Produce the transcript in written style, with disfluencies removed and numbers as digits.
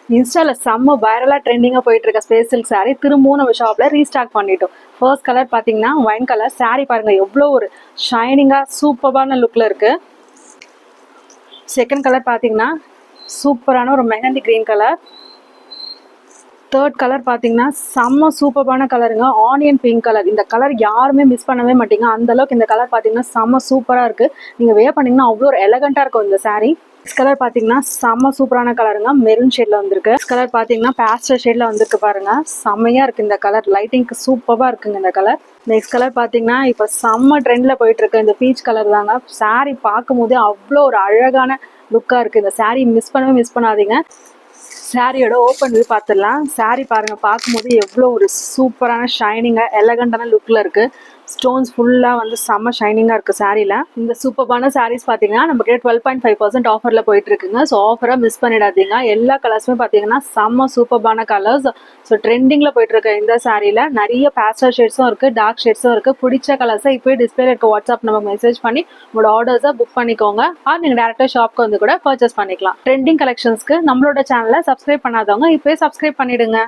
இன்ஸ்டால செம்ம வைரலா ட்ரெண்டிங்கா போயிட்டு இருக்க ஸ்பேஸ் சில்க் சாரி திரும்பவும் நம்ம ஷாப்ல ரீஸ்டாக் பண்ணிட்டோம். ஃபர்ஸ்ட் கலர் பாத்தீங்கன்னா ஒயின் கலர் சாரி பாருங்க எவ்வளோ ஒரு ஷைனிங்கா சூப்பரான லுக்ல இருக்கு. செகண்ட் கலர் பாத்தீங்கன்னா சூப்பரான ஒரு mehndi green colour. Third colour பாத்தீங்கன்னா செம்ம சூப்பரான கலருங்க, ஆனியன் பிங்க் கலர். இந்த கலர் யாருமே மிஸ் பண்ணவே மாட்டீங்க, அந்த அளவுக்கு இந்த கலர் பாத்தீங்கன்னா செம்ம சூப்பரா இருக்கு. நீங்க வேர் பண்ணீங்கன்னா அவ்வளோ ஒரு எலகண்டா இருக்கும் இந்த சாரி. நெக்ஸ்ட் கலர் பாத்தீங்கன்னா செம்ம சூப்பரான கலருங்க, மெரூன் ஷேட்ல வந்திருக்கு. நெக்ஸ்ட் கலர் பாத்தீங்கன்னா பேஸ்டல் ஷேட்ல வந்திருக்கு பாருங்க, செம்மையா இருக்கு இந்த கலர், லைட்டிங்க்கு சூப்பரா இருக்குங்க இந்த கலர். நெக்ஸ்ட் கலர் பாத்தீங்கன்னா இப்ப செம்ம ட்ரெண்ட்ல போயிட்டு இருக்கு இந்த பீச் கலர் தாங்க. சாரி பார்க்கும் போதே அவ்வளோ ஒரு அழகான லுக்கா இருக்கு. இந்த சாரி மிஸ் பண்ணாதீங்க. சாரியோட ஓப்பன் வியூ பார்த்துடலாம். சாரி பாருங்க, பார்க்கும்போது எவ்வளோ ஒரு சூப்பரான ஷைனிங்காக எலகண்டான லுக்கில் இருக்குது. ஸ்டோன்ஸ் ஃபுல்லாக வந்து செம்ம ஷைனிங்காக இருக்குது சாரியில். இந்த சூப்பரான சாரீஸ் பார்த்தீங்கன்னா நம்ம கிட்ட 12.5% ஆஃபரில் போயிட்டு இருக்குங்க. ஸோ ஆஃபரை மிஸ் பண்ணிடாதீங்க. எல்லா கலர்ஸுமே பார்த்தீங்கன்னா செம்ம சூப்பரான கலர்ஸ். ஸோ ட்ரெண்டிங்கில் போயிட்டு இருக்க இந்த சாரியில் நிறைய பேஸ்டல் ஷேட்ஸும் இருக்குது, டார்க் ஷேட்ஸும் இருக்குது. பிடிச்ச கலர்ஸை இப்போ டிஸ்பிளே இருக்க வாட்ஸ்அப் நம்ம மெசேஜ் பண்ணி உங்களோட ஆர்டர்ஸை புக் பண்ணிக்கோங்க. ஆர் நீங்கள் டேரெக்டாக ஷாப்க்கு வந்து கூட பர்ச்சேஸ் பண்ணிக்கலாம். ட்ரெண்டிங் கலெக்ஷன்ஸ்க்கு நம்மளோட சேனலை சப்ஸ்கிரைப் பண்ணாதவங்க இப்போயே சப்ஸ்கிரைப் பண்ணிடுங்க.